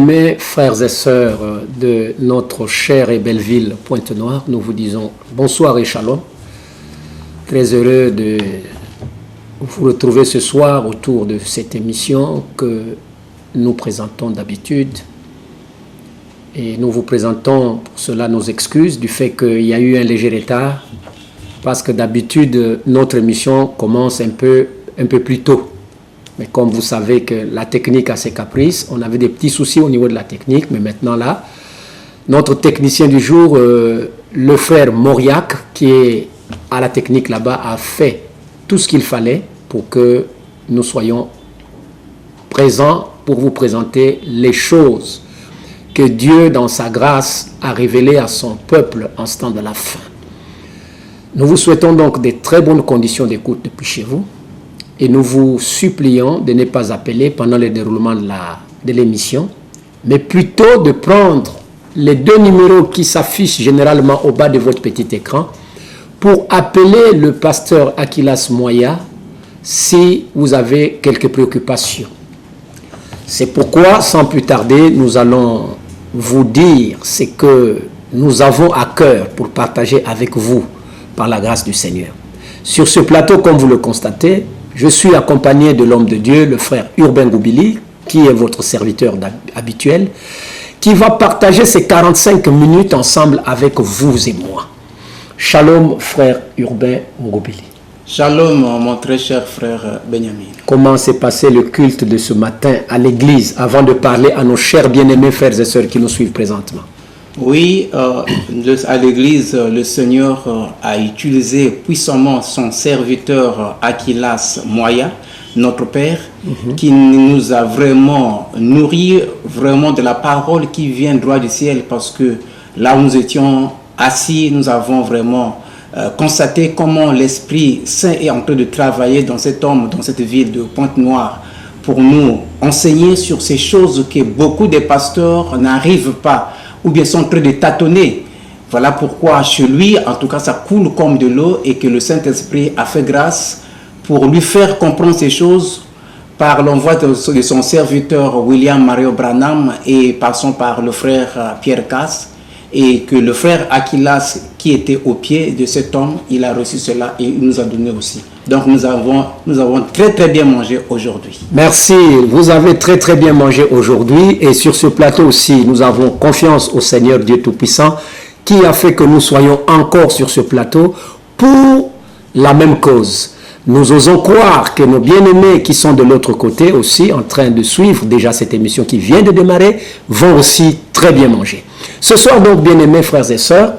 Mes frères et sœurs de notre chère et belle ville Pointe-Noire, nous vous disons bonsoir et shalom. Très heureux de vous retrouver ce soir autour de cette émission que nous présentons d'habitude. Et nous vous présentons pour cela nos excuses du fait qu'il y a eu un léger retard parce que d'habitude notre émission commence un peu plus tôt. Mais comme vous savez que la technique a ses caprices, on avait des petits soucis au niveau de la technique, mais maintenant là, notre technicien du jour, le frère Mauriac, qui est à la technique là-bas, a fait tout ce qu'il fallait pour que nous soyons présents pour vous présenter les choses que Dieu, dans sa grâce, a révélées à son peuple en ce temps de la fin. Nous vous souhaitons donc des très bonnes conditions d'écoute depuis chez vous. Et nous vous supplions de ne pas appeler pendant le déroulement de l'émission, mais plutôt de prendre les deux numéros qui s'affichent généralement au bas de votre petit écran pour appeler le pasteur Akilas Moya si vous avez quelques préoccupations. C'est pourquoi, sans plus tarder, nous allons vous dire ce que nous avons à cœur pour partager avec vous par la grâce du Seigneur. Sur ce plateau, comme vous le constatez, je suis accompagné de l'homme de Dieu, le frère Urbain Goubili, qui est votre serviteur habituel, qui va partager ces 45 minutes ensemble avec vous et moi. Shalom, frère Urbain Goubili. Shalom, mon très cher frère Benjamin. Comment s'est passé le culte de ce matin à l'église, avant de parler à nos chers bien-aimés frères et sœurs qui nous suivent présentement? Oui, à l'église, le Seigneur a utilisé puissamment son serviteur Akilas Moya, notre Père, qui nous a vraiment nourri vraiment de la parole qui vient droit du ciel, parce que là où nous étions assis, nous avons vraiment constaté comment l'Esprit Saint est en train de travailler dans cet homme, dans cette ville de Pointe-Noire, pour nous enseigner sur ces choses que beaucoup de pasteurs n'arrivent pas, ou bien sont en train de tâtonner. Voilà pourquoi chez lui, en tout cas, ça coule comme de l'eau, et que le Saint-Esprit a fait grâce pour lui faire comprendre ces choses par l'envoi de son serviteur William Mario Branham et passant par le frère Pierre Casse, et que le frère Akilas, qui était au pied de cet homme, il a reçu cela et il nous a donné aussi. Donc nous avons très très bien mangé aujourd'hui. Merci, vous avez très très bien mangé aujourd'hui, et sur ce plateau aussi, nous avons confiance au Seigneur Dieu Tout-Puissant qui a fait que nous soyons encore sur ce plateau pour la même cause. Nous osons croire que nos bien-aimés qui sont de l'autre côté aussi, en train de suivre déjà cette émission qui vient de démarrer, vont aussi très bien manger. Ce soir donc, bien-aimés frères et sœurs,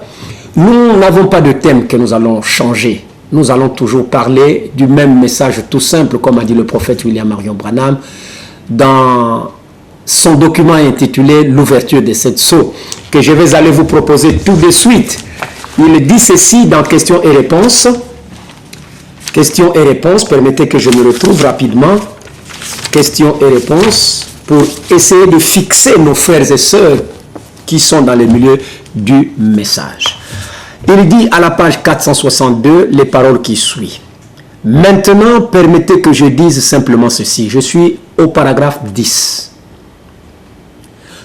nous n'avons pas de thème que nous allons changer. Nous allons toujours parler du même message tout simple, comme a dit le prophète William Marion Branham dans son document intitulé « L'ouverture des 7 sceaux » que je vais aller vous proposer tout de suite. Il dit ceci dans questions et réponses. Questions et réponses, permettez que je me retrouve rapidement. Questions et réponses pour essayer de fixer nos frères et sœurs qui sont dans le milieu du message. Il dit à la page 462 les paroles qui suivent. Maintenant, permettez que je dise simplement ceci. Je suis au paragraphe 10.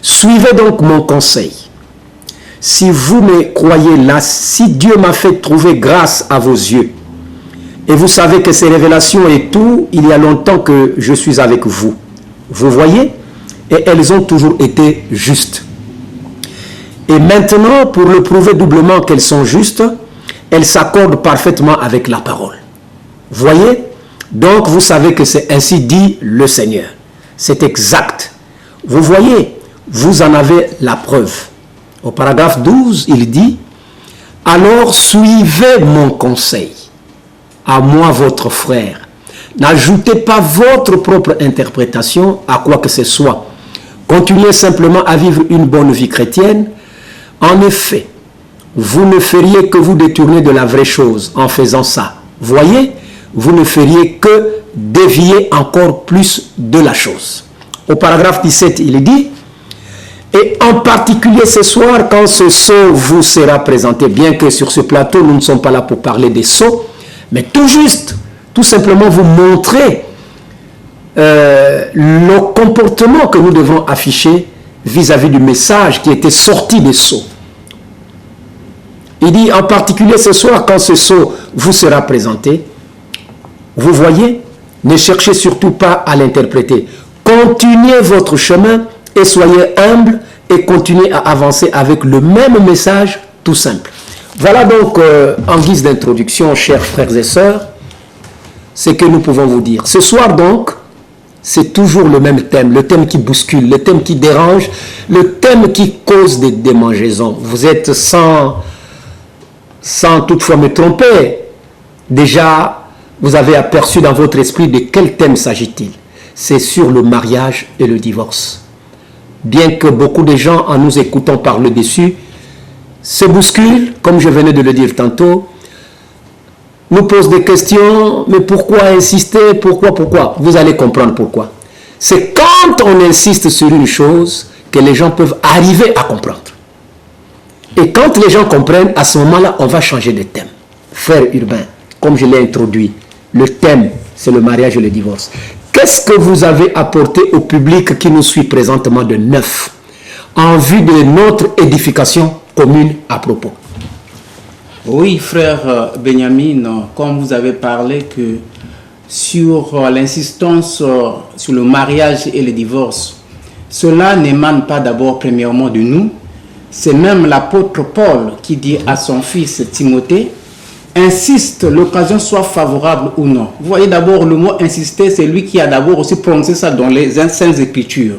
Suivez donc mon conseil. Si vous me croyez là, si Dieu m'a fait trouver grâce à vos yeux, et vous savez que ces révélations et tout, il y a longtemps que je suis avec vous. Vous voyez? Et elles ont toujours été justes. Et maintenant, pour le prouver doublement qu'elles sont justes, elles s'accordent parfaitement avec la parole. Voyez? Donc, vous savez que c'est ainsi dit le Seigneur. C'est exact. Vous voyez? Vous en avez la preuve. Au paragraphe 12, il dit « Alors suivez mon conseil. À moi, votre frère. N'ajoutez pas votre propre interprétation à quoi que ce soit. Continuez simplement à vivre une bonne vie chrétienne. En effet, vous ne feriez que vous détourner de la vraie chose en faisant ça. Voyez, vous ne feriez que dévier encore plus de la chose. » Au paragraphe 17, il dit « Et en particulier ce soir, quand ce sceau vous sera présenté, bien que sur ce plateau, nous ne sommes pas là pour parler des sceaux, mais tout juste, tout simplement vous montrer le comportement que nous devons afficher vis-à-vis du message qui était sorti des sceaux. Il dit en particulier ce soir, quand ce sceau vous sera présenté, vous voyez, ne cherchez surtout pas à l'interpréter. Continuez votre chemin et soyez humble et continuez à avancer avec le même message tout simple. Voilà donc en guise d'introduction, chers frères et sœurs, ce que nous pouvons vous dire. Ce soir donc, c'est toujours le même thème, le thème qui bouscule, le thème qui dérange, le thème qui cause des démangeaisons. Vous êtes sans toutefois me tromper, déjà vous avez aperçu dans votre esprit de quel thème s'agit-il. C'est sur le mariage et le divorce. Bien que beaucoup de gens, en nous écoutant parler dessus, se bousculent, comme je venais de le dire tantôt, nous posent des questions, mais pourquoi insister, pourquoi? Vous allez comprendre pourquoi. C'est quand on insiste sur une chose que les gens peuvent arriver à comprendre. Et quand les gens comprennent, à ce moment-là, on va changer de thème. Frère Urbain, comme je l'ai introduit, le thème, c'est le mariage et le divorce. Qu'est-ce que vous avez apporté au public qui nous suit présentement de neuf en vue de notre édification commune à propos? Oui, frère Benjamin, comme vous avez parlé que sur l'insistance sur le mariage et le divorce, cela n'émane pas d'abord premièrement de nous. C'est même l'apôtre Paul qui dit à son fils Timothée, insiste, l'occasion soit favorable ou non. Vous voyez d'abord le mot insister, c'est lui qui a d'abord aussi prononcé ça dans les Saintes Écritures.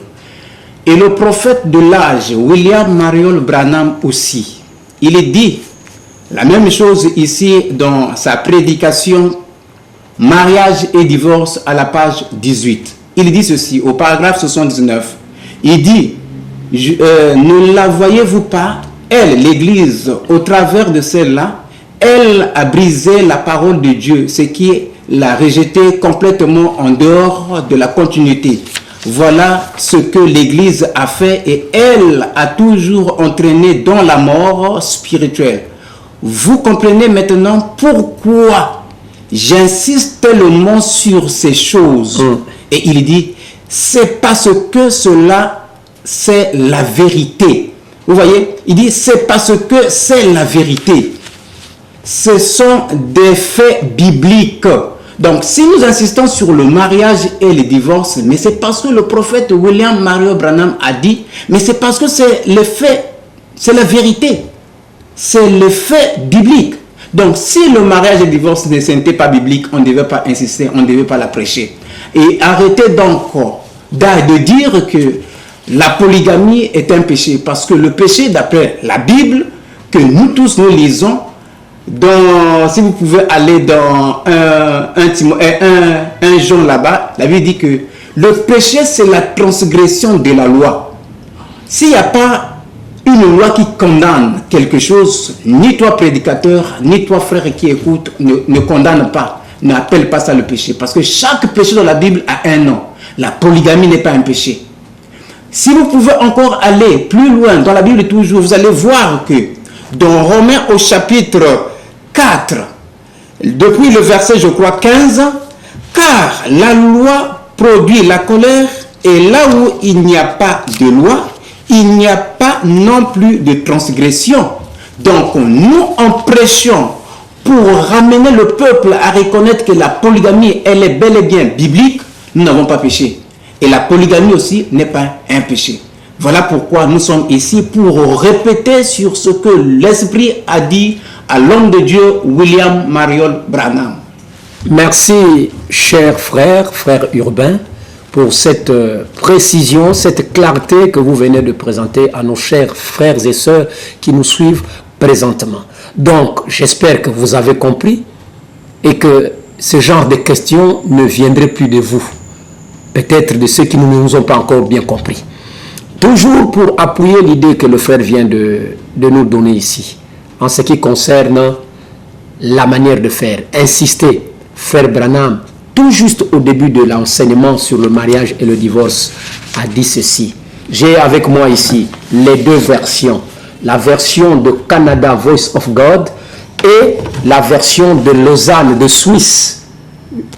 Et le prophète de l'âge, William Marion Branham aussi, il est dit la même chose ici dans sa prédication mariage et divorce à la page 18. Il dit ceci au paragraphe 79. Il dit ne la voyez-vous pas, elle, l'Église, au travers de celle-là, elle a brisé la parole de Dieu, ce qui l'a rejeté complètement en dehors de la continuité. Voilà ce que l'Église a fait et elle a toujours entraîné dans la mort spirituelle. Vous comprenez maintenant pourquoi j'insiste tellement sur ces choses. Et il dit, c'est parce que cela, c'est la vérité. Vous voyez, il dit, c'est parce que c'est la vérité. Ce sont des faits bibliques. Donc, si nous insistons sur le mariage et le divorce, mais c'est parce que le prophète William Marion Branham a dit, mais c'est parce que c'est le fait, c'est la vérité. C'est le fait biblique. Donc, si le mariage et le divorce n'étaient pas bibliques, on ne devait pas insister, on ne devait pas la prêcher. Et arrêtez donc de dire que la polygamie est un péché. Parce que le péché, d'après la Bible, que nous tous nous lisons, si vous pouvez aller dans un Jean là-bas, la Bible dit que le péché, c'est la transgression de la loi. S'il n'y a pas une loi qui condamne quelque chose, ni toi prédicateur, ni toi frère qui écoute, ne condamne pas, n'appelle pas ça le péché. Parce que chaque péché dans la Bible a un nom. La polygamie n'est pas un péché. Si vous pouvez encore aller plus loin dans la Bible toujours, vous allez voir que dans Romains au chapitre 4, depuis le verset je crois 15, car la loi produit la colère et là où il n'y a pas de loi, il n'y a pas non plus de transgression. Donc nous en prêchons pour ramener le peuple à reconnaître que la polygamie elle est bel et bien biblique, nous n'avons pas péché. Et la polygamie aussi n'est pas un péché. Voilà pourquoi nous sommes ici pour répéter sur ce que l'Esprit a dit à l'homme de Dieu, William Marion Branham. Merci, cher frère Urbain, pour cette précision, cette clarté que vous venez de présenter à nos chers frères et sœurs qui nous suivent présentement. Donc, j'espère que vous avez compris et que ce genre de questions ne viendraient plus de vous. Peut-être de ceux qui ne nous ont pas encore bien compris. Toujours pour appuyer l'idée que le frère vient de nous donner ici, en ce qui concerne la manière de faire, insister, frère Branham, tout juste au début de l'enseignement sur le mariage et le divorce, a dit ceci. J'ai avec moi ici les deux versions, la version de Canada Voice of God et la version de Lausanne de Suisse.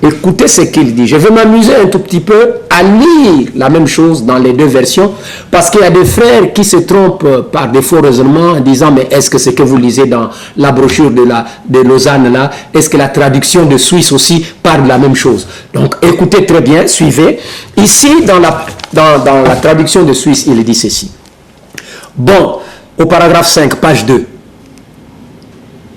Écoutez ce qu'il dit. Je vais m'amuser un tout petit peu à lire la même chose dans les deux versions, parce qu'il y a des frères qui se trompent par des faux raisonnements en disant, mais est-ce que ce que vous lisez dans la brochure de Lausanne là, est-ce que la traduction de Suisse aussi parle de la même chose? Donc écoutez très bien, suivez. Ici, dans la traduction de Suisse, il dit ceci. Bon, au paragraphe 5, page 2.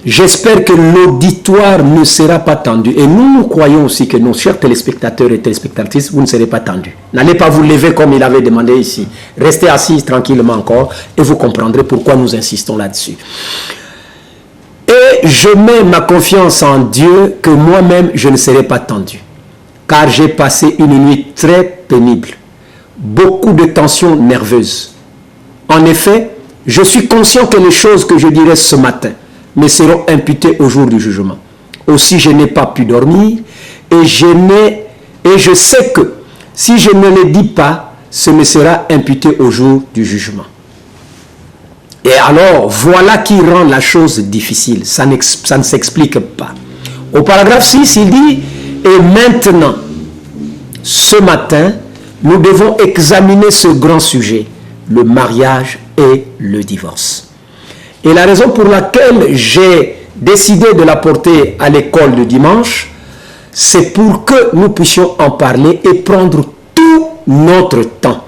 J'espère que l'auditoire ne sera pas tendu. Et nous croyons aussi que nos chers téléspectateurs et téléspectatrices, vous ne serez pas tendus. N'allez pas vous lever comme il avait demandé ici. Restez assis tranquillement encore et vous comprendrez pourquoi nous insistons là-dessus. Et je mets ma confiance en Dieu que moi-même je ne serai pas tendu. Car j'ai passé une nuit très pénible. Beaucoup de tensions nerveuses. En effet, je suis conscient que les choses que je dirai ce matin me seront imputées au jour du jugement. Aussi, je n'ai pas pu dormir et je sais que si je ne les dis pas, ce me sera imputé au jour du jugement. Et alors, voilà qui rend la chose difficile. Ça ne s'explique pas. Au paragraphe 6, il dit, et maintenant, ce matin, nous devons examiner ce grand sujet, le mariage et le divorce. Et la raison pour laquelle j'ai décidé de l'apporter à l'école de dimanche, c'est pour que nous puissions en parler et prendre tout notre temps.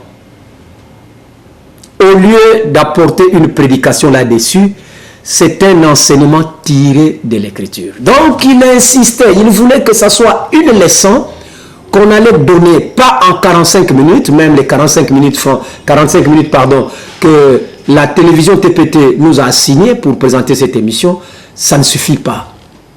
Au lieu d'apporter une prédication là-dessus, c'est un enseignement tiré de l'Écriture. Donc il insistait, il voulait que ça soit une leçon qu'on allait donner, pas en 45 minutes, même les 45 minutes que la télévision TPT nous a assigné pour présenter cette émission, ça ne suffit pas.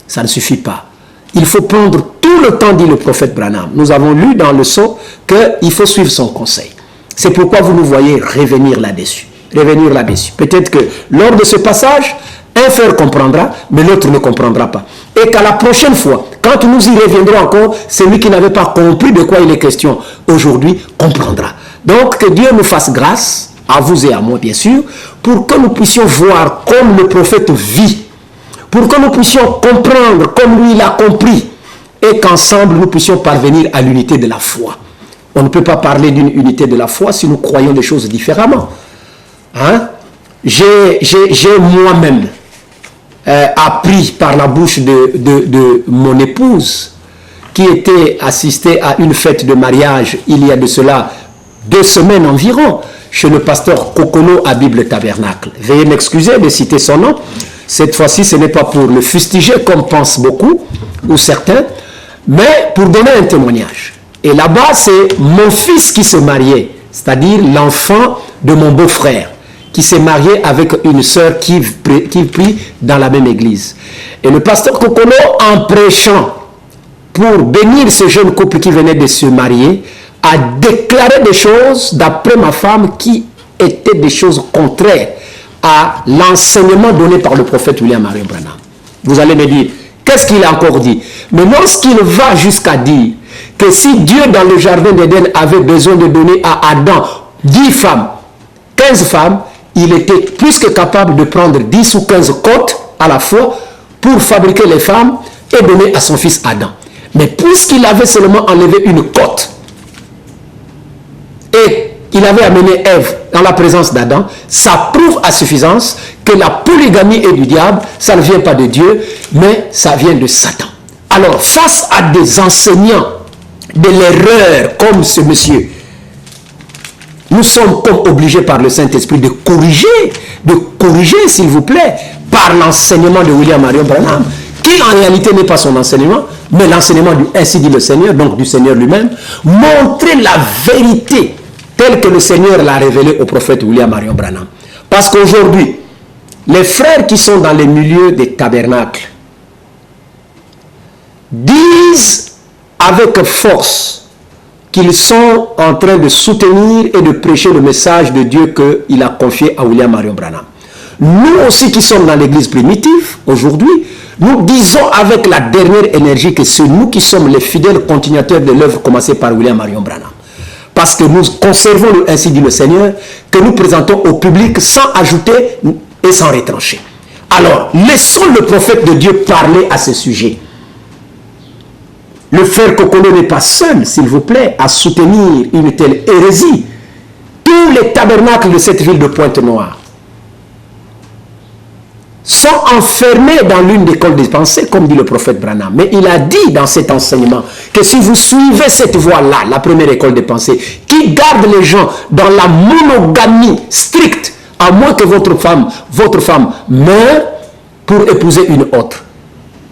Ça ne suffit pas. Il faut prendre tout le temps, dit le prophète Branham. Nous avons lu dans le sceau qu'il faut suivre son conseil. C'est pourquoi vous nous voyez revenir là-dessus. Revenir là-dessus. Peut-être que lors de ce passage, un frère comprendra, mais l'autre ne comprendra pas. Et qu'à la prochaine fois, quand nous y reviendrons encore, celui qui n'avait pas compris de quoi il est question aujourd'hui comprendra. Donc que Dieu nous fasse grâce, à vous et à moi bien sûr, pour que nous puissions voir comme le prophète vit, pour que nous puissions comprendre comme lui il a compris, et qu'ensemble nous puissions parvenir à l'unité de la foi. On ne peut pas parler d'une unité de la foi si nous croyons les choses différemment. Hein? J'ai moi-même appris par la bouche de mon épouse, qui était assistée à une fête de mariage il y a de cela 2 semaines environ, chez le pasteur Kokono à Bible Tabernacle. Veuillez m'excuser de citer son nom. Cette fois-ci, ce n'est pas pour le fustiger comme pensent beaucoup, ou certains, mais pour donner un témoignage. Et là-bas, c'est mon fils qui se mariait, c'est-à-dire l'enfant de mon beau-frère, qui s'est marié avec une sœur qui prie dans la même église. Et le pasteur Kokono, en prêchant pour bénir ce jeune couple qui venait de se marier, a déclaré des choses, d'après ma femme, qui étaient des choses contraires à l'enseignement donné par le prophète William Marion Branham. Vous allez me dire, qu'est-ce qu'il a encore dit? Mais lorsqu'il va jusqu'à dire que si Dieu dans le jardin d'Éden avait besoin de donner à Adam 10 femmes, 15 femmes, il était plus que capable de prendre 10 ou 15 côtes à la fois pour fabriquer les femmes et donner à son fils Adam. Mais puisqu'il avait seulement enlevé une côte et il avait amené Ève dans la présence d'Adam, ça prouve à suffisance que la polygamie est du diable, ça ne vient pas de Dieu, mais ça vient de Satan. Alors, face à des enseignants de l'erreur comme ce monsieur, nous sommes comme obligés par le Saint-Esprit de corriger, s'il vous plaît, par l'enseignement de William Marion Branham, qui en réalité n'est pas son enseignement, mais l'enseignement du ainsi dit le Seigneur, donc du Seigneur lui-même, montrer la vérité telle que le Seigneur l'a révélée au prophète William Marion Branham. Parce qu'aujourd'hui, les frères qui sont dans les milieux des tabernacles disent avec force qu'ils sont en train de soutenir et de prêcher le message de Dieu qu'il a confié à William Marion Branham. Nous aussi qui sommes dans l'église primitive, aujourd'hui, nous disons avec la dernière énergie que c'est nous qui sommes les fidèles continuateurs de l'œuvre commencée par William Marion Branham. Parce que nous conservons le ainsi dit le Seigneur, que nous présentons au public sans ajouter et sans retrancher. Alors, laissons le prophète de Dieu parler à ce sujet. Le frère Kokolo n'est pas seul, s'il vous plaît, à soutenir une telle hérésie. Tous les tabernacles de cette ville de Pointe-Noire sont enfermés dans l'une des écoles des pensées, comme dit le prophète Branham. Mais il a dit dans cet enseignement que si vous suivez cette voie-là, la première école des pensées, qui garde les gens dans la monogamie stricte, à moins que votre femme meure pour épouser une autre.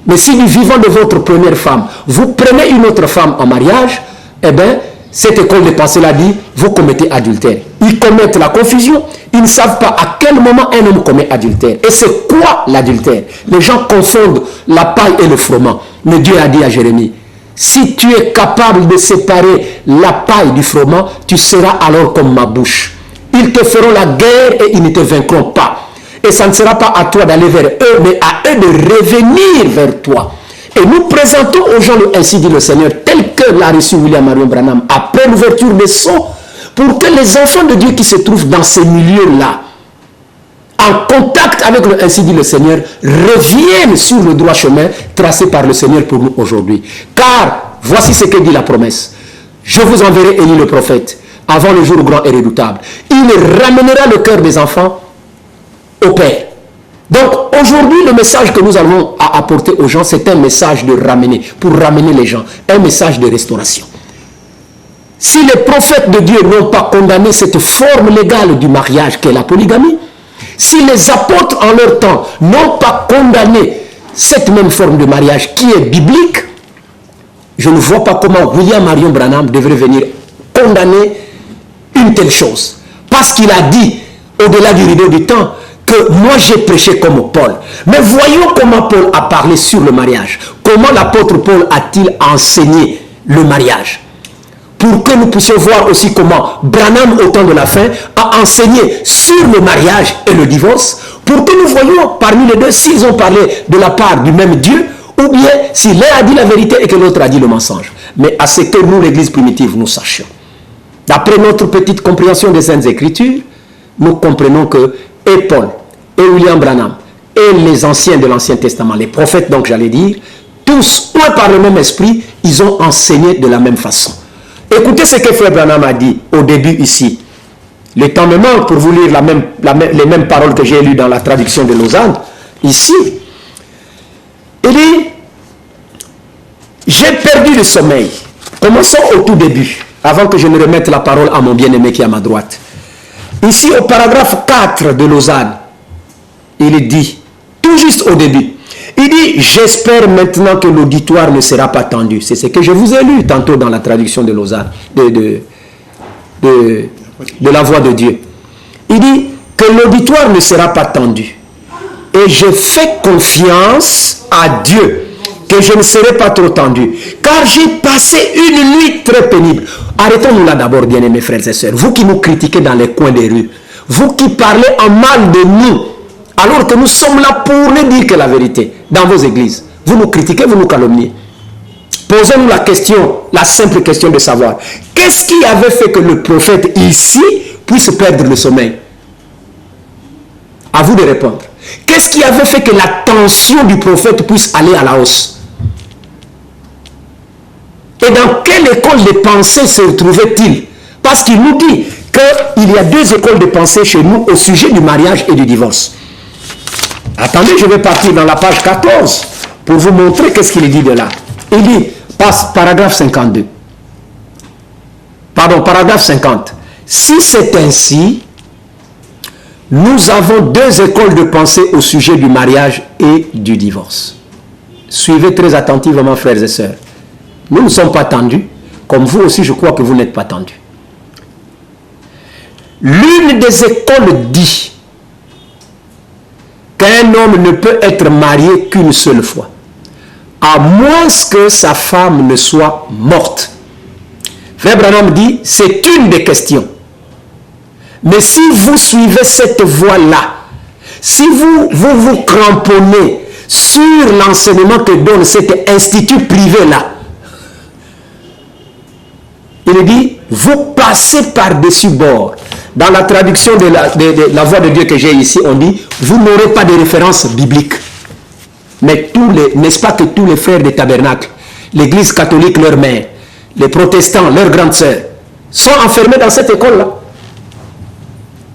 Mais si du vivant de votre première femme, vous prenez une autre femme en mariage, eh bien, cette école de pensée-là dit, vous commettez adultère. Ils commettent la confusion, ils ne savent pas à quel moment un homme commet adultère. Et c'est quoi l'adultère? Les gens confondent la paille et le froment. Mais Dieu a dit à Jérémie, si tu es capable de séparer la paille du froment, tu seras alors comme ma bouche. Ils te feront la guerre et ils ne te vaincront pas. Et ça ne sera pas à toi d'aller vers eux, mais à eux de revenir vers toi. Et nous présentons aux gens, ainsi dit le Seigneur, tel que l'a reçu William Marion Branham, après l'ouverture des sceaux, pour que les enfants de Dieu qui se trouvent dans ces milieux-là, en contact avec le ainsi dit le Seigneur, reviennent sur le droit chemin tracé par le Seigneur pour nous aujourd'hui. Car, voici ce que dit la promesse. Je vous enverrai Élie le prophète, avant le jour grand et redoutable. Il ramènera le cœur des enfants au Père. Donc aujourd'hui, le message que nous avons à apporter aux gens, c'est un message de ramener, pour ramener les gens, un message de restauration. Si les prophètes de Dieu n'ont pas condamné cette forme légale du mariage qu'est la polygamie, si les apôtres en leur temps n'ont pas condamné cette même forme de mariage qui est biblique, je ne vois pas comment William Marion Branham devrait venir condamner une telle chose. Parce qu'il a dit, au-delà du rideau du temps, que moi j'ai prêché comme Paul. Mais voyons comment Paul a parlé sur le mariage. Comment l'apôtre Paul a-t-il enseigné le mariage? Pour que nous puissions voir aussi comment Branham, au temps de la fin, a enseigné sur le mariage et le divorce, pour que nous voyions parmi les deux s'ils ont parlé de la part du même Dieu, ou bien si l'un a dit la vérité et que l'autre a dit le mensonge. Mais à ce que nous, l'Église primitive, nous sachions. D'après notre petite compréhension des Saintes Écritures, nous comprenons que et Paul, et William Branham, et les anciens de l'Ancien Testament, les prophètes donc j'allais dire, tous, un par le même esprit, ils ont enseigné de la même façon. Écoutez ce que Frère Branham a dit au début ici. Le temps me manque pour vous lire les mêmes paroles que j'ai lues dans la traduction de Lausanne. Ici, il dit, j'ai perdu le sommeil. Commençons au tout début, avant que je ne remette la parole à mon bien-aimé qui est à ma droite. Ici, au paragraphe 4 de Lausanne, il dit, tout juste au début, il dit, j'espère maintenant que l'auditoire ne sera pas tendu. C'est ce que je vous ai lu tantôt dans la traduction de Lausanne, de la voix de Dieu. Il dit que l'auditoire ne sera pas tendu. Et je fais confiance à Dieu que je ne serai pas trop tendu. Car j'ai passé une nuit très pénible. Arrêtons-nous là d'abord, bien-aimés frères et sœurs. Vous qui nous critiquez dans les coins des rues, vous qui parlez en mal de nous, alors que nous sommes là pour ne dire que la vérité dans vos églises. Vous nous critiquez, vous nous calomniez. Posons-nous la question, la simple question de savoir, qu'est-ce qui avait fait que le prophète ici puisse perdre le sommeil? À vous de répondre. Qu'est-ce qui avait fait que la tension du prophète puisse aller à la hausse? Et dans quelle école de pensée se retrouvait-il? Parce qu'il nous dit qu'il y a deux écoles de pensée chez nous au sujet du mariage et du divorce. Attendez, je vais partir dans la page 14 pour vous montrer qu'est-ce qu'il dit de là. Il dit, paragraphe 52. Pardon, paragraphe 50. Si c'est ainsi, nous avons deux écoles de pensée au sujet du mariage et du divorce. Suivez très attentivement, frères et sœurs. Nous ne sommes pas tendus, comme vous aussi, je crois que vous n'êtes pas tendus. L'une des écoles dit qu'un homme ne peut être marié qu'une seule fois, à moins que sa femme ne soit morte. Frère Branham dit, c'est une des questions. Mais si vous suivez cette voie-là, si vous cramponnez sur l'enseignement que donne cet institut privé-là, il dit, vous passez par-dessus bord. Dans la traduction de la voix de Dieu que j'ai ici, on dit, vous n'aurez pas de référence biblique. Mais n'est-ce pas que tous les frères des tabernacles, l'Église catholique, leur mère, les protestants, leurs grandes sœurs, sont enfermés dans cette école-là.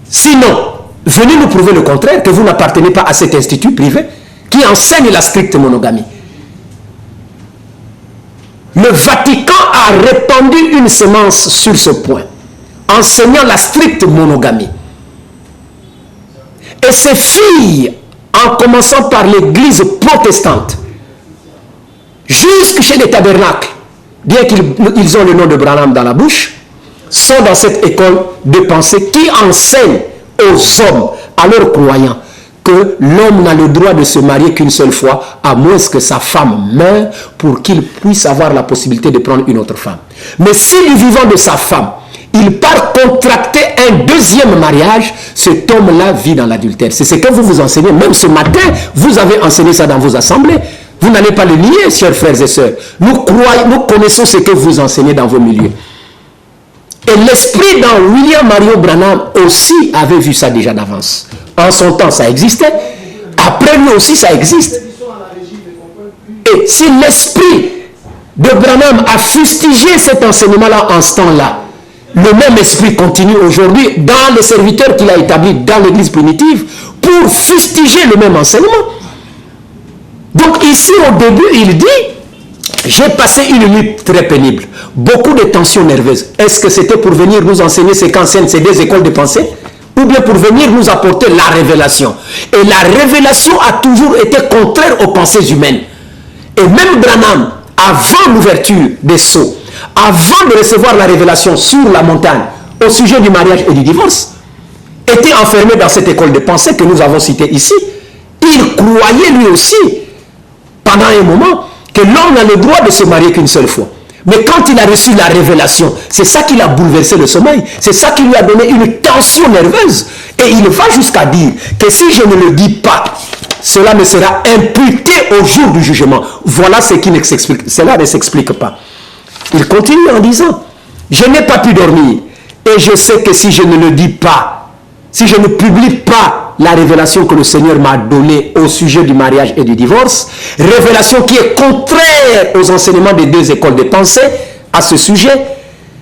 Sinon, venez nous prouver le contraire, que vous n'appartenez pas à cet institut privé qui enseigne la stricte monogamie. Le Vatican a répandu une semence sur ce point, enseignant la stricte monogamie. Et ces filles, en commençant par l'église protestante, jusque chez les tabernacles, bien qu'ils ont le nom de Branham dans la bouche, sont dans cette école de pensée qui enseigne aux hommes, à leurs croyants, que l'homme n'a le droit de se marier qu'une seule fois, à moins que sa femme meure, pour qu'il puisse avoir la possibilité de prendre une autre femme. Mais si du vivant de sa femme, il part contracter un deuxième mariage, cet homme-là vit dans l'adultère. C'est ce que vous vous enseignez. Même ce matin, vous avez enseigné ça dans vos assemblées. Vous n'allez pas le nier, chers frères et sœurs. Nous connaissons ce que vous enseignez dans vos milieux. Et l'esprit dans William Mario Branham aussi avait vu ça déjà d'avance. En son temps, ça existait. Après lui aussi, ça existe. Et si l'esprit de Branham a fustigé cet enseignement-là en ce temps-là, le même esprit continue aujourd'hui dans les serviteurs qu'il a établis dans l'église primitive pour fustiger le même enseignement. Donc ici, au début, il dit, j'ai passé une nuit très pénible, beaucoup de tensions nerveuses. Est-ce que c'était pour venir nous enseigner ce qu'enseignent ces deux écoles de pensée, ou bien pour venir nous apporter la révélation? Et la révélation a toujours été contraire aux pensées humaines. Et même Branham, avant l'ouverture des sceaux, avant de recevoir la révélation sur la montagne au sujet du mariage et du divorce, était enfermé dans cette école de pensée que nous avons citée ici. Il croyait lui aussi, pendant un moment, que l'homme n'a le droit de se marier qu'une seule fois. Mais quand il a reçu la révélation, c'est ça qui l'a bouleversé le sommeil, c'est ça qui lui a donné une tension nerveuse. Et il va jusqu'à dire que si je ne le dis pas, cela me sera imputé au jour du jugement. Voilà ce qui ne s'explique. Cela ne s'explique pas. Il continue en disant, je n'ai pas pu dormir et je sais que si je ne le dis pas, si je ne publie pas la révélation que le Seigneur m'a donnée au sujet du mariage et du divorce, révélation qui est contraire aux enseignements des deux écoles de pensée à ce sujet,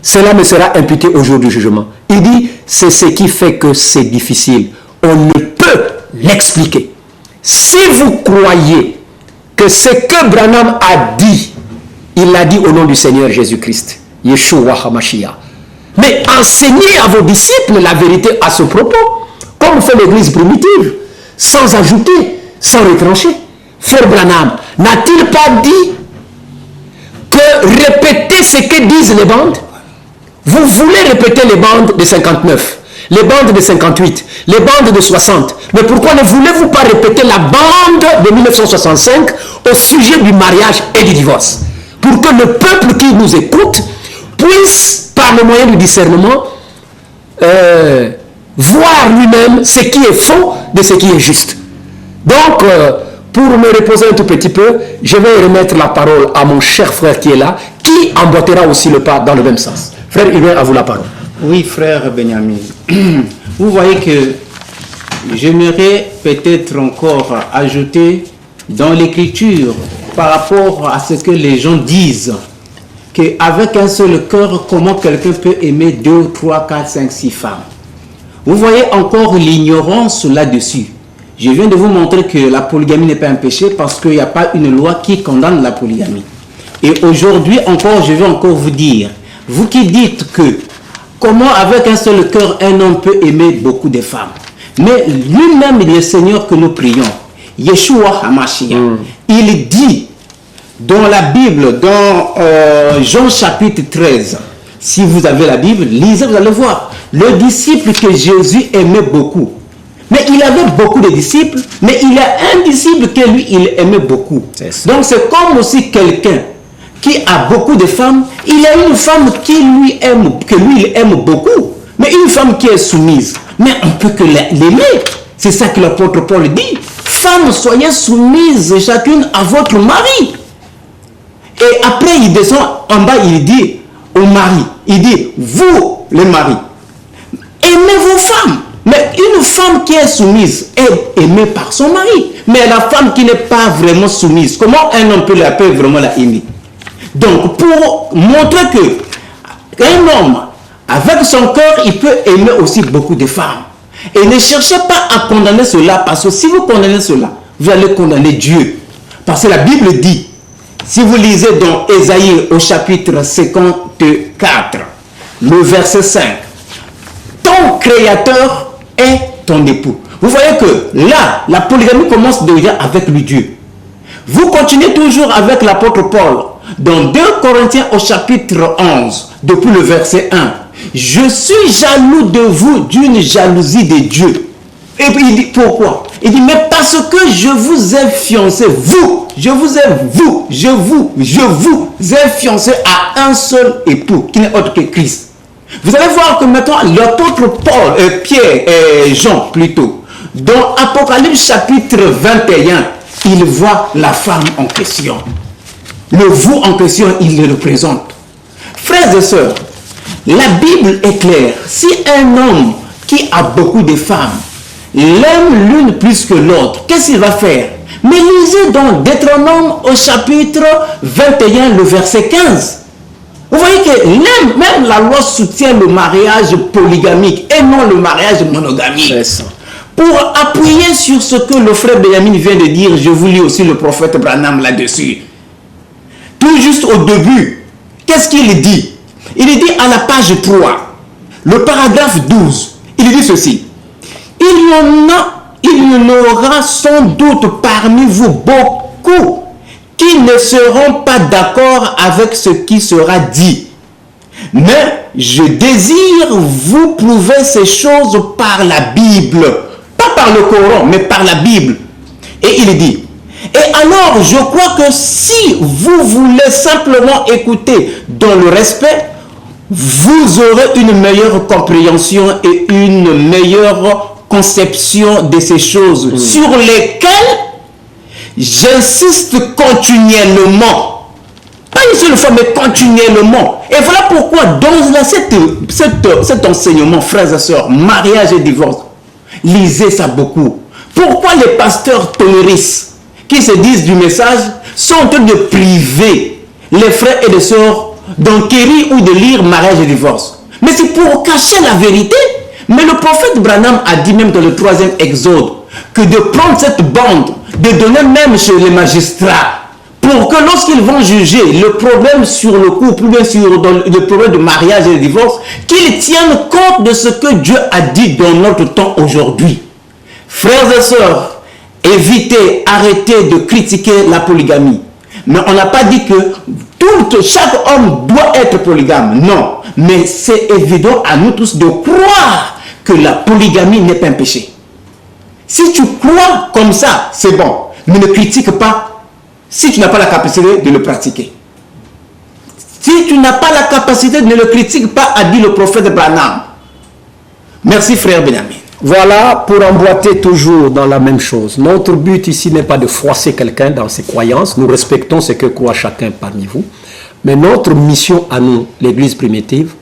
cela me sera imputé au jour du jugement. Il dit, c'est ce qui fait que c'est difficile. On ne peut l'expliquer. Si vous croyez que ce que Branham a dit, il l'a dit au nom du Seigneur Jésus-Christ, Yeshua HaMashiach. Mais enseignez à vos disciples la vérité à ce propos, comme fait l'église primitive, sans ajouter, sans retrancher. Frère Branham, n'a-t-il pas dit que répétez ce que disent les bandes? Vous voulez répéter les bandes de 59, les bandes de 58, les bandes de 60. Mais pourquoi ne voulez-vous pas répéter la bande de 1965 au sujet du mariage et du divorce? Pour que le peuple qui nous écoute puisse, par le moyen du discernement, voir lui-même ce qui est faux de ce qui est juste. Donc, pour me reposer un tout petit peu, je vais remettre la parole à mon cher frère qui est là, qui emboîtera aussi le pas dans le même sens. Frère Hubert, à vous la parole. Oui, frère Benjamin. Vous voyez que j'aimerais peut-être encore ajouter dans l'écriture par rapport à ce que les gens disent, qu'avec un seul cœur, comment quelqu'un peut aimer 2, 3, 4, 5, 6 femmes. Vous voyez encore l'ignorance là-dessus. Je viens de vous montrer que la polygamie n'est pas un péché parce qu'il n'y a pas une loi qui condamne la polygamie. Et aujourd'hui encore, je vais encore vous dire, vous qui dites que comment avec un seul cœur un homme peut aimer beaucoup de femmes. Mais lui-même, le Seigneur que nous prions, Yeshua HaMashiach, il dit dans la Bible, dans Jean chapitre 13, si vous avez la Bible, lisez, vous allez voir, le disciple que Jésus aimait beaucoup. Mais il avait beaucoup de disciples, mais il y a un disciple que lui, il aimait beaucoup. Donc c'est comme aussi quelqu'un qui a beaucoup de femmes, il y a une femme qui lui aime, que lui, il aime beaucoup, mais une femme qui est soumise. Mais on peut que l'aimer. C'est ça que l'apôtre Paul dit. Femmes, soyez soumises chacune à votre mari. Et après, il descend en bas, il dit au mari, il dit, vous, les maris, aimez vos femmes. Mais une femme qui est soumise est aimée par son mari. Mais la femme qui n'est pas vraiment soumise, comment un homme peut vraiment la aimer? Donc, pour montrer que un homme, avec son cœur, il peut aimer aussi beaucoup de femmes. Et ne cherchez pas à condamner cela, parce que si vous condamnez cela, vous allez condamner Dieu. Parce que la Bible dit, si vous lisez dans Ésaïe au chapitre 54, le verset 5, ton créateur est ton époux. Vous voyez que là, la polygamie commence déjà avec le Dieu. Vous continuez toujours avec l'apôtre Paul. Dans 2 Corinthiens au chapitre 11, depuis le verset 1, je suis jaloux de vous d'une jalousie de Dieu. Et puis il dit pourquoi? Il dit mais parce que je vous ai fiancé, vous, je vous ai fiancé à un seul époux, qui n'est autre que Christ. Vous allez voir que maintenant l'apôtre Paul, Pierre et Jean plutôt, dans Apocalypse chapitre 21, il voit la femme en question. Le vous en question, il le représente. Frères et sœurs, la Bible est claire. Si un homme qui a beaucoup de femmes l'aime l'une plus que l'autre, qu'est-ce qu'il va faire? Mais lisez donc Deutéronome au chapitre 21, le verset 15. Vous voyez que même la loi soutient le mariage polygamique et non le mariage monogamique. Pour appuyer sur ce que le frère Benjamin vient de dire, je vous lis aussi le prophète Branham là-dessus. Tout juste au début, qu'est-ce qu'il dit? Il dit à la page 3, le paragraphe 12, il dit ceci. Il y en aura sans doute parmi vous beaucoup qui ne seront pas d'accord avec ce qui sera dit. Mais je désire vous prouver ces choses par la Bible. Pas par le Coran, mais par la Bible. Et il dit, et alors je crois que si vous voulez simplement écouter dans le respect, vous aurez une meilleure compréhension et une meilleure conception de ces choses sur lesquelles j'insiste continuellement. Pas une seule fois, mais continuellement. Et voilà pourquoi dans cet enseignement, frères et sœurs, mariage et divorce, lisez ça beaucoup. Pourquoi les pasteurs tonneristes qui se disent du message sont en train de priver les frères et les sœurs d'enquérir ou de lire mariage et divorce? Mais c'est pour cacher la vérité. Mais le prophète Branham a dit même dans le 3e Exode que de prendre cette bande, de donner même chez les magistrats, pour que lorsqu'ils vont juger le problème sur le couple, ou bien sur le problème de mariage et de divorce, qu'ils tiennent compte de ce que Dieu a dit dans notre temps aujourd'hui. Frères et sœurs, évitez, arrêtez de critiquer la polygamie. Mais on n'a pas dit que chaque homme doit être polygame. Non. Mais c'est évident à nous tous de croire que la polygamie n'est pas un péché. Si tu crois comme ça, c'est bon. Mais ne critique pas si tu n'as pas la capacité de le pratiquer. Si tu n'as pas la capacité, ne le critique pas, a dit le prophète Branham. Merci frère Benjamin. Voilà, pour emboîter toujours dans la même chose. Notre but ici n'est pas de froisser quelqu'un dans ses croyances. Nous respectons ce que croit chacun parmi vous. Mais notre mission à nous, l'Église primitive,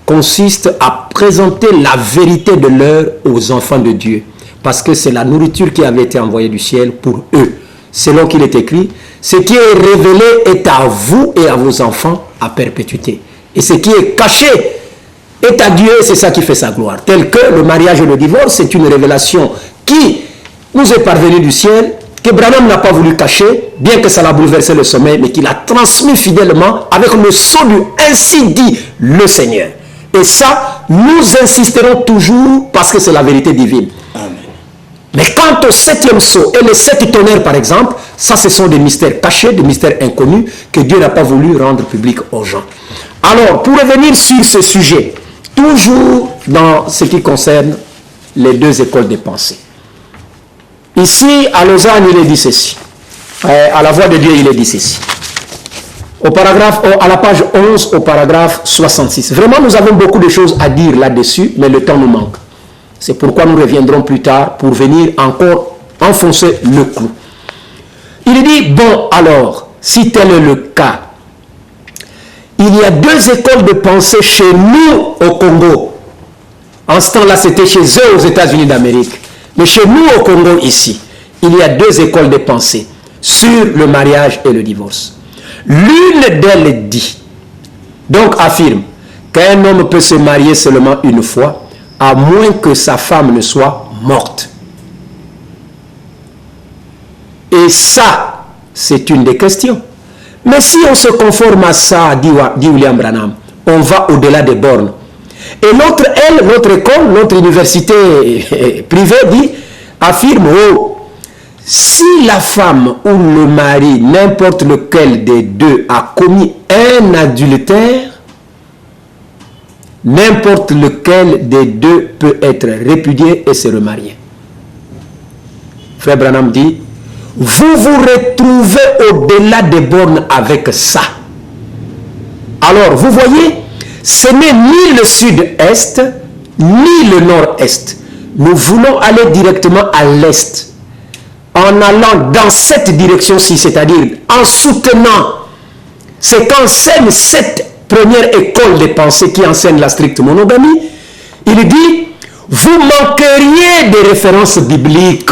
consiste à présenter la vérité de l'heure aux enfants de Dieu. Parce que c'est la nourriture qui avait été envoyée du ciel pour eux. Selon qu'il est écrit, ce qui est révélé est à vous et à vos enfants à perpétuité. Et ce qui est caché est à Dieu, c'est ça qui fait sa gloire. Tel que le mariage et le divorce, c'est une révélation qui nous est parvenue du ciel, que Branham n'a pas voulu cacher, bien que ça l'a bouleversé le sommeil, mais qu'il a transmis fidèlement avec le sceau du ainsi dit le Seigneur. Et ça, nous insisterons toujours parce que c'est la vérité divine. Amen. Mais quant au 7e sceau et les 7 tonnerres par exemple, ça ce sont des mystères cachés, des mystères inconnus que Dieu n'a pas voulu rendre publics aux gens. Alors, pour revenir sur ce sujet, toujours dans ce qui concerne les deux écoles de pensée. Ici, à Lausanne, il est dit ceci. À la voix de Dieu, il est dit ceci. À la page 11, au paragraphe 66. Vraiment, nous avons beaucoup de choses à dire là-dessus, mais le temps nous manque. C'est pourquoi nous reviendrons plus tard pour venir encore enfoncer le clou. Il dit, bon, alors, si tel est le cas, il y a deux écoles de pensée chez nous au Congo. En ce temps-là, c'était chez eux aux États-Unis d'Amérique. Mais chez nous au Congo, ici, il y a deux écoles de pensée sur le mariage et le divorce. L'une d'elles dit, donc affirme, qu'un homme peut se marier seulement une fois, à moins que sa femme ne soit morte. Et ça, c'est une des questions. Mais si on se conforme à ça, dit William Branham, on va au-delà des bornes. Et l'autre, elle, notre école, notre université privée affirme, oh, si la femme ou le mari, n'importe lequel des deux, a commis un adultère, n'importe lequel des deux peut être répudié et se remarier. Frère Branham dit, vous vous retrouvez au-delà des bornes avec ça. Alors, vous voyez, ce n'est ni le sud-est, ni le nord-est. Nous voulons aller directement à l'est. En allant dans cette direction-ci, c'est-à-dire en soutenant ce qu'enseigne cette première école de pensée qui enseigne la stricte monogamie, il dit, vous manqueriez des références bibliques.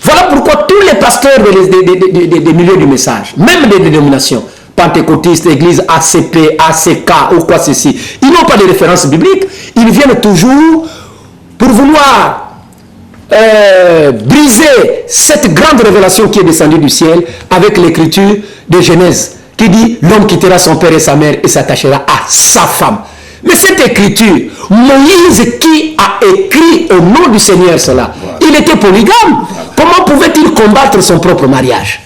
Voilà pourquoi tous les pasteurs des milieux du message, même des dénominations, pentecôtistes, églises ACP, ACK ou quoi ceci, ils n'ont pas de références bibliques, ils viennent toujours pour vouloir briser cette grande révélation qui est descendue du ciel avec l'écriture de Genèse qui dit l'homme quittera son père et sa mère et s'attachera à sa femme. Mais cette écriture, Moïse qui a écrit au nom du Seigneur cela, il était polygame. Comment pouvait-il combattre son propre mariage?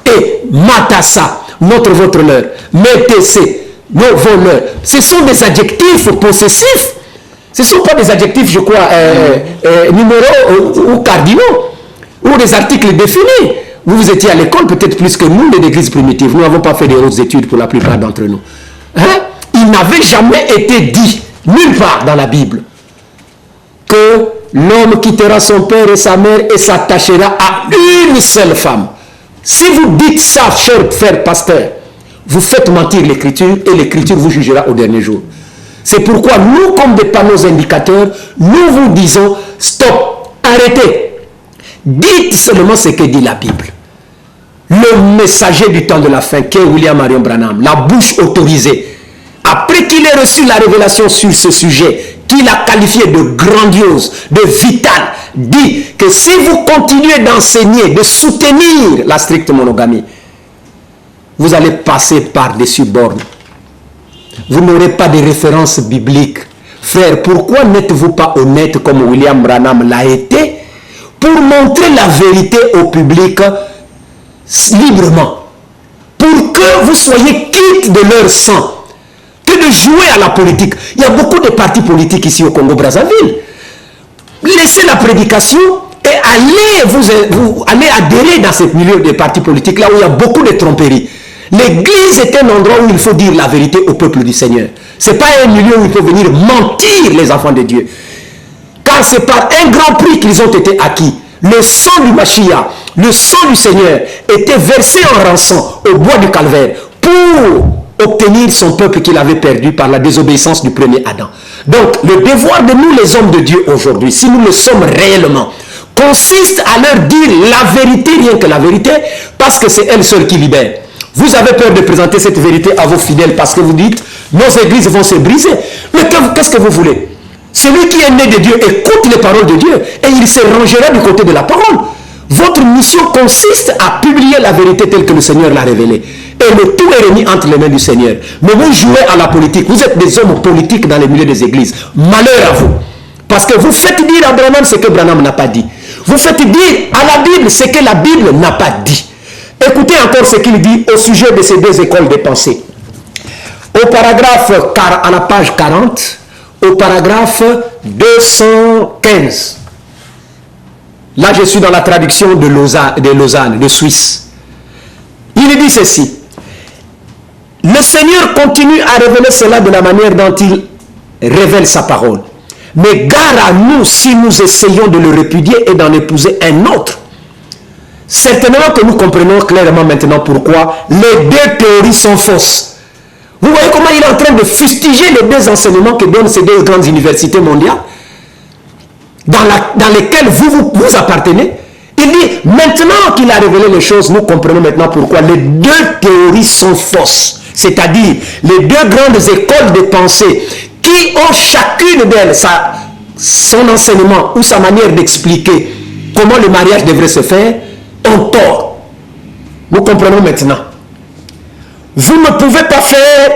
Et Matassa, votre leur, Métessé, nos voleurs, ce sont des adjectifs possessifs. Ce ne sont pas des adjectifs, je crois, numéraux ou cardinaux, ou des articles définis. Vous étiez à l'école peut-être plus que nous, les églises primitives. Nous n'avons pas fait des hautes études pour la plupart d'entre nous. Hein? Il n'avait jamais été dit, nulle part dans la Bible, que l'homme quittera son père et sa mère et s'attachera à une seule femme. Si vous dites ça, cher frère pasteur, vous faites mentir l'écriture et l'écriture vous jugera au dernier jour. C'est pourquoi nous, comme des panneaux indicateurs, nous vous disons, stop, arrêtez. Dites seulement ce que dit la Bible. Le messager du temps de la fin, qu'est William Marion Branham, la bouche autorisée, après qu'il ait reçu la révélation sur ce sujet, qu'il a qualifié de grandiose, de vital, dit que si vous continuez d'enseigner, de soutenir la stricte monogamie, vous allez passer par-dessus bornes. Vous n'aurez pas de référence biblique. Frère, pourquoi n'êtes-vous pas honnête comme William Branham l'a été pour montrer la vérité au public librement, pour que vous soyez quitte de leur sang, que de jouer à la politique. Il y a beaucoup de partis politiques ici au Congo-Brazzaville. Laissez la prédication et allez adhérer dans ce milieu des partis politiques là où il y a beaucoup de tromperies. L'église est un endroit où il faut dire la vérité au peuple du Seigneur. Ce n'est pas un milieu où il faut venir mentir les enfants de Dieu. Car c'est par un grand prix qu'ils ont été acquis. Le sang du Mashiach, le sang du Seigneur était versé en rançon au bois du calvaire pour obtenir son peuple qu'il avait perdu par la désobéissance du premier Adam. Donc le devoir de nous les hommes de Dieu aujourd'hui, si nous le sommes réellement, consiste à leur dire la vérité, rien que la vérité, parce que c'est elle seule qui libère. Vous avez peur de présenter cette vérité à vos fidèles parce que vous dites, nos églises vont se briser. Mais qu'est-ce que vous voulez? Celui qui est né de Dieu écoute les paroles de Dieu et il se rangera du côté de la parole. Votre mission consiste à publier la vérité telle que le Seigneur l'a révélée. Et le tout est remis entre les mains du Seigneur. Mais vous jouez à la politique. Vous êtes des hommes politiques dans les milieux des églises. Malheur à vous. Parce que vous faites dire à Branham ce que Branham n'a pas dit. Vous faites dire à la Bible ce que la Bible n'a pas dit. Écoutez encore ce qu'il dit au sujet de ces deux écoles de pensée. Au paragraphe, à la page 40, au paragraphe 215. Là, je suis dans la traduction de Lausanne, de Suisse. Il dit ceci. Le Seigneur continue à révéler cela de la manière dont il révèle sa parole. Mais gare à nous si nous essayons de le répudier et d'en épouser un autre. Certainement que nous comprenons clairement maintenant pourquoi les deux théories sont fausses. Vous voyez comment il est en train de fustiger les deux enseignements que donnent ces deux grandes universités mondiales dans lesquelles vous appartenez. Il dit, maintenant qu'il a révélé les choses, nous comprenons maintenant pourquoi les deux théories sont fausses. C'est-à-dire, les deux grandes écoles de pensée qui ont chacune d'elles son enseignement ou sa manière d'expliquer comment le mariage devrait se faire, ont tort. Nous comprenons maintenant. Vous ne pouvez pas faire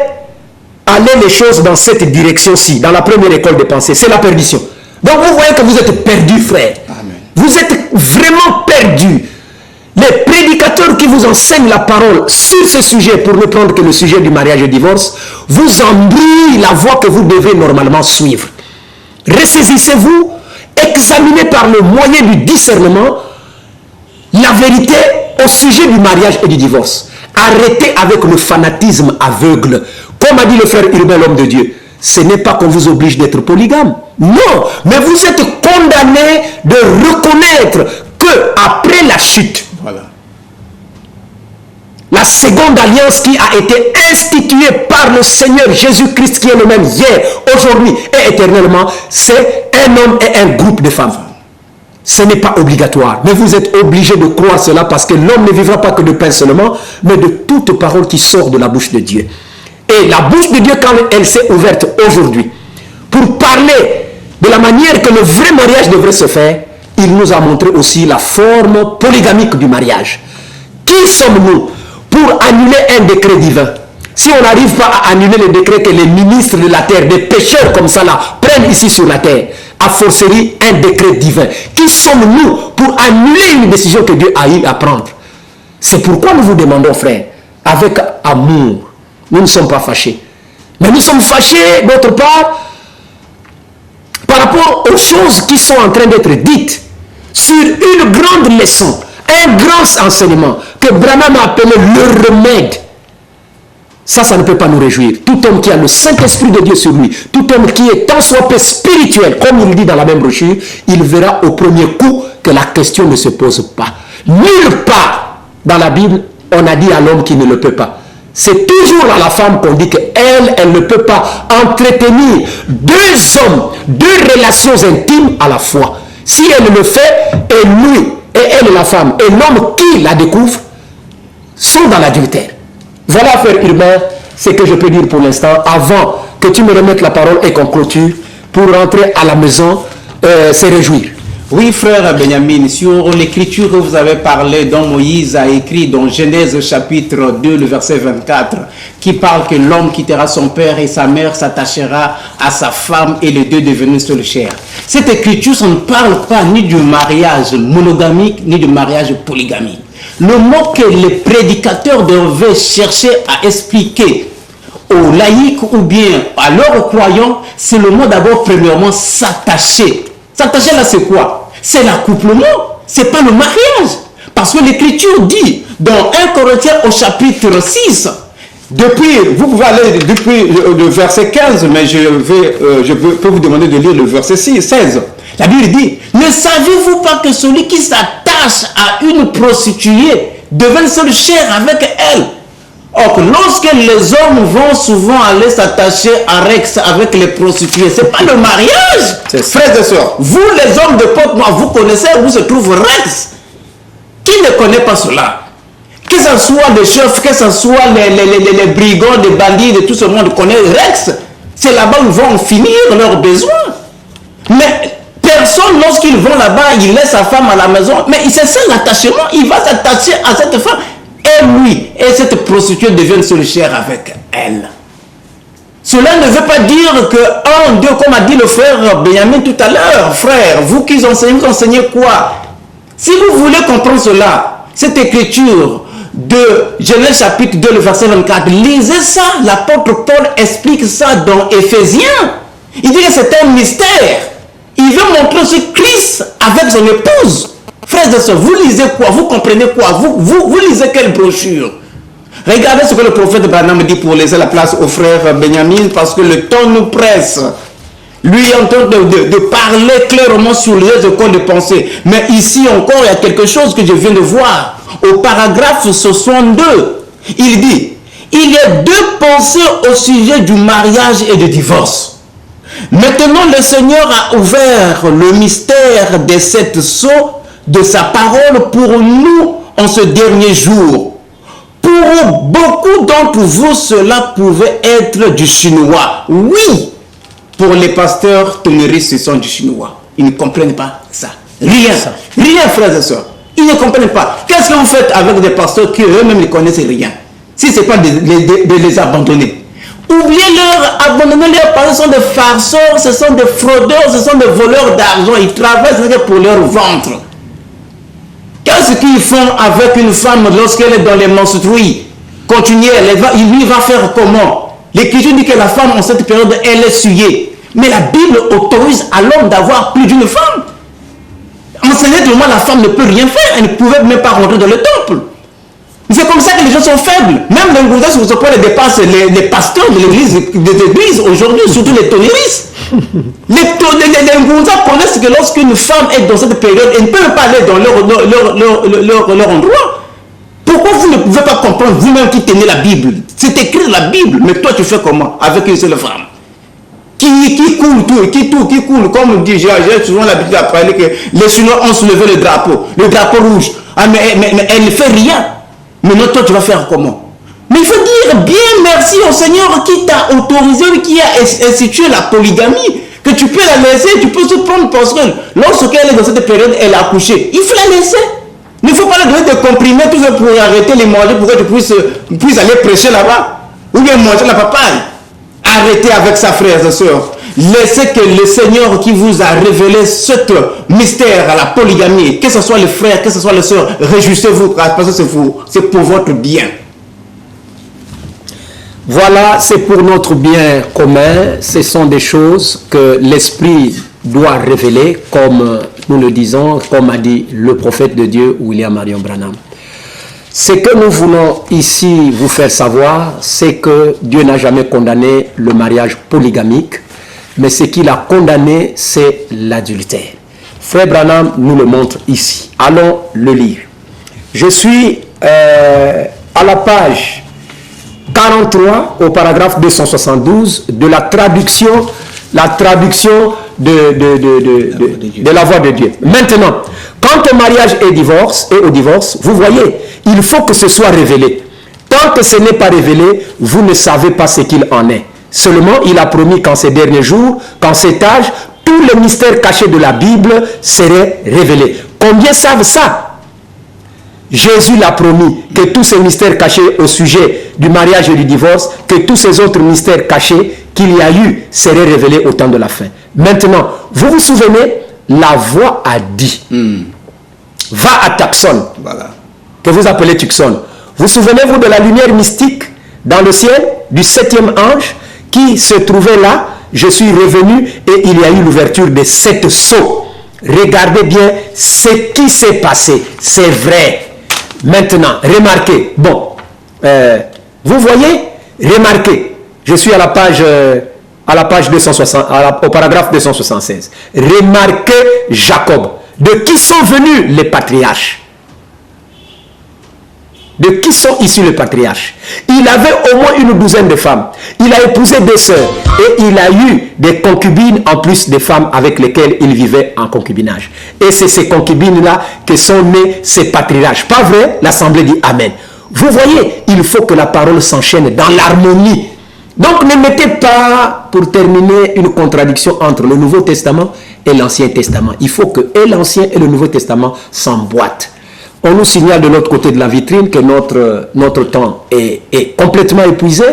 aller les choses dans cette direction-ci, dans la première école de pensée. C'est la perdition. Donc vous voyez que vous êtes perdus, frère. Amen. Vous êtes vraiment perdus. Les prédicateurs qui vous enseignent la parole sur ce sujet, pour ne prendre que le sujet du mariage et du divorce, vous embrouillent la voie que vous devez normalement suivre. Ressaisissez-vous, examinez par le moyen du discernement la vérité au sujet du mariage et du divorce. Arrêtez avec le fanatisme aveugle. Comme a dit le frère Urbain, l'homme de Dieu, ce n'est pas qu'on vous oblige d'être polygame. Non, mais vous êtes condamné de reconnaître qu'après la chute, voilà, la seconde alliance qui a été instituée par le Seigneur Jésus-Christ, qui est le même hier, aujourd'hui et éternellement, c'est un homme et un groupe de femmes. Ce n'est pas obligatoire, mais vous êtes obligé de croire cela parce que l'homme ne vivra pas que de pain seulement, mais de toute parole qui sort de la bouche de Dieu. Et la bouche de Dieu, quand elle s'est ouverte aujourd'hui, pour parler de la manière que le vrai mariage devrait se faire, il nous a montré aussi la forme polygamique du mariage. Qui sommes-nous pour annuler un décret divin? Si on n'arrive pas à annuler le décret que les ministres de la terre, des pécheurs comme ça là, prennent ici sur la terre, a fortiori un décret divin. Qui sommes-nous pour annuler une décision que Dieu a eu à prendre? C'est pourquoi nous vous demandons, frère, avec amour, nous ne sommes pas fâchés. Mais nous sommes fâchés, d'autre part, par rapport aux choses qui sont en train d'être dites sur une grande leçon, un grand enseignement que Branham a appelé le remède. Ça ne peut pas nous réjouir. Tout homme qui a le Saint-Esprit de Dieu sur lui, tout homme qui est tant soit peu spirituel, comme il dit dans la même brochure, il verra au premier coup que la question ne se pose pas. Nulle part dans la Bible, on a dit à l'homme qui ne le peut pas. C'est toujours à la femme qu'on dit qu'elle ne peut pas entretenir deux hommes, deux relations intimes à la fois. Si elle le fait, et lui, et elle, la femme, et l'homme qui la découvre, sont dans l'adultère. Voilà, frère Urbain, ce que je peux dire pour l'instant, avant que tu me remettes la parole et qu'on clôture, pour rentrer à la maison, se réjouir. Oui, frère Benjamin, sur l'écriture que vous avez parlé, dont Moïse a écrit dans Genèse chapitre 2, le verset 24, qui parle que l'homme quittera son père et sa mère, s'attachera à sa femme et les deux devenus seule chair. Cette écriture, ça ne parle pas ni du mariage monogamique, ni du mariage polygamique. Le mot que les prédicateurs devaient chercher à expliquer aux laïcs ou bien à leurs croyants, c'est le mot d'abord, premièrement, s'attacher. S'attacher là, c'est quoi? C'est l'accouplement, c'est pas le mariage. Parce que l'Écriture dit, dans 1 Corinthiens au chapitre 6, vous pouvez aller depuis le verset 15, mais je peux vous demander de lire le verset 16. La Bible dit, ne savez-vous pas que celui qui s'attache à une prostituée devient seule chair avec elle? Or, lorsque les hommes vont souvent aller s'attacher à Rex avec les prostituées, ce n'est pas le mariage, frères et sœurs. Vous, les hommes de peuple, vous connaissez où se trouve Rex. Qui ne connaît pas cela? Que ce soit les chefs, que ce soit les brigands, les bandits, de tout ce monde connaît Rex. C'est là-bas où ils vont finir leurs besoins. Mais personne, lorsqu'ils vont là-bas, il laisse sa femme à la maison. Mais c'est ça l'attachement, il va s'attacher à cette femme. Et lui, et cette prostituée deviennent seule chair avec elle. Cela ne veut pas dire que un, deux, comme a dit le frère Benjamin tout à l'heure, frère, vous qui enseignez, vous enseignez quoi? Si vous voulez comprendre cela, cette écriture de Genèse chapitre 2, le verset 24, lisez ça, l'apôtre Paul explique ça dans Éphésiens. Il dit que c'est un mystère. Il veut montrer aussi Christ avec son épouse. Frères et sœurs, vous lisez quoi? Vous comprenez quoi? Vous lisez quelle brochure? Regardez ce que le prophète Branham dit pour laisser la place au frère Benjamin, parce que le temps nous presse. Lui est en train de parler clairement sur les écoles de pensée. Mais ici encore, il y a quelque chose que je viens de voir. Au paragraphe 62, il dit, il y a deux pensées au sujet du mariage et du divorce. Maintenant, le Seigneur a ouvert le mystère des 7 sceaux de sa parole pour nous en ce dernier jour. Pour beaucoup d'entre vous, cela pouvait être du chinois. Oui, pour les pasteurs tonneristes, ce sont du chinois. Ils ne comprennent pas ça. Rien, frères et sœurs. Ils ne comprennent pas. Qu'est-ce que vous faites avec des pasteurs qui eux-mêmes ne connaissent rien? Si ce n'est pas de les abandonner. Oubliez-leur, abandonnez-leur parce que ce sont des farceurs, ce sont des fraudeurs, ce sont des voleurs d'argent. Ils travaillent pour leur ventre. Qu'est-ce qu'ils font avec une femme lorsqu'elle est dans les menstrues? Continuez, il lui va faire comment? L'Écriture dit que la femme en cette période, elle est souillée. Mais la Bible autorise à l'homme d'avoir plus d'une femme. Enseignez tout le monde, la femme ne peut rien faire. Elle ne pouvait même pas rentrer dans le temple. C'est comme ça que les gens sont faibles. Même les Ngounza, si vous apprenez, dépassent les pasteurs de l'église, des églises aujourd'hui, surtout les tonneristes. Les Ngounza connaissent que lorsqu'une femme est dans cette période, elle ne peut pas aller dans leur endroit. Pourquoi vous ne pouvez pas comprendre vous-même qui tenez la Bible? C'est écrit dans la Bible, mais toi tu fais comment avec une seule femme? Qui coule qui coule, comme dit, j'ai souvent l'habitude à parler que les Chinois ont soulevé le drapeau rouge. Ah, mais elle ne fait rien. Maintenant, toi, tu vas faire comment? Mais il faut dire bien merci au Seigneur qui t'a autorisé, qui a institué la polygamie, que tu peux la laisser, tu peux se prendre parce que lorsqu'elle est dans cette période, elle a accouché. Il faut la laisser. Il ne faut pas la donner des comprimés, tout ça pour arrêter les manger, pour que tu puisses aller prêcher là-bas. Ou bien manger la papaye. Arrêtez avec ça, frères et sœurs. Laissez que le Seigneur qui vous a révélé ce mystère à la polygamie, que ce soit les frères, que ce soit les sœurs, réjouissez-vous parce que c'est pour votre bien. Voilà, c'est pour notre bien commun. Ce sont des choses que l'Esprit doit révéler, comme nous le disons, comme a dit le prophète de Dieu, William Marion Branham. Ce que nous voulons ici vous faire savoir, c'est que Dieu n'a jamais condamné le mariage polygamique, mais ce qu'il a condamné, c'est l'adultère. Frère Branham nous le montre ici. Allons le lire. Je suis à la page 43, au paragraphe 272, de la traduction de la voix de Dieu. Maintenant, quant au mariage et au divorce, vous voyez, il faut que ce soit révélé. Tant que ce n'est pas révélé, vous ne savez pas ce qu'il en est. Seulement, il a promis qu'en ces derniers jours, qu'en cet âge, tous les mystères cachés de la Bible seraient révélés. Combien savent ça? Jésus l'a promis que tous ces mystères cachés au sujet du mariage et du divorce, que tous ces autres mystères cachés qu'il y a eu seraient révélés au temps de la fin. Maintenant, vous vous souvenez, la voix a dit, va à Tucson, voilà, que vous appelez Tucson. Vous souvenez-vous de la lumière mystique dans le ciel, du 7e ange qui se trouvait là? Je suis revenu et il y a eu l'ouverture de 7 sceaux. Regardez bien ce qui s'est passé. C'est vrai. Maintenant, remarquez. Bon, vous voyez, remarquez. Je suis à la page 260, au paragraphe 276. Remarquez Jacob. De qui sont venus les patriarches? De qui sont issus les patriarches? Il avait au moins une douzaine de femmes. Il a épousé 2 sœurs. Et il a eu des concubines en plus des femmes avec lesquelles il vivait en concubinage. Et c'est ces concubines-là que sont nés ces patriarches. Pas vrai? L'Assemblée dit Amen. Vous voyez, il faut que la parole s'enchaîne dans l'harmonie. Donc ne mettez pas, pour terminer, une contradiction entre le Nouveau Testament et l'Ancien Testament. Il faut que et l'Ancien et le Nouveau Testament s'emboîtent. On nous signale de l'autre côté de la vitrine que notre temps est complètement épuisé,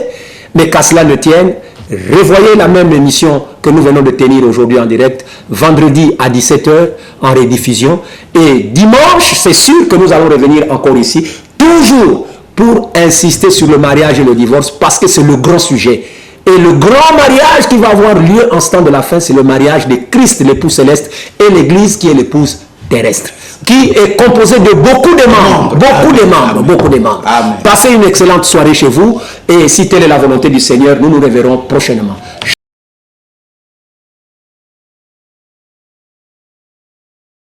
mais qu'à cela ne tienne, revoyez la même émission que nous venons de tenir aujourd'hui en direct, vendredi à 17 h en rediffusion, et dimanche, c'est sûr que nous allons revenir encore ici, toujours pour insister sur le mariage et le divorce, parce que c'est le grand sujet. Et le grand mariage qui va avoir lieu en ce temps de la fin, c'est le mariage de Christ, l'époux céleste, et l'Église qui est l'épouse terrestre, qui est composée de beaucoup de membres, beaucoup de membres. Amen. Passez une excellente soirée chez vous, et si telle est la volonté du Seigneur, nous nous reverrons prochainement.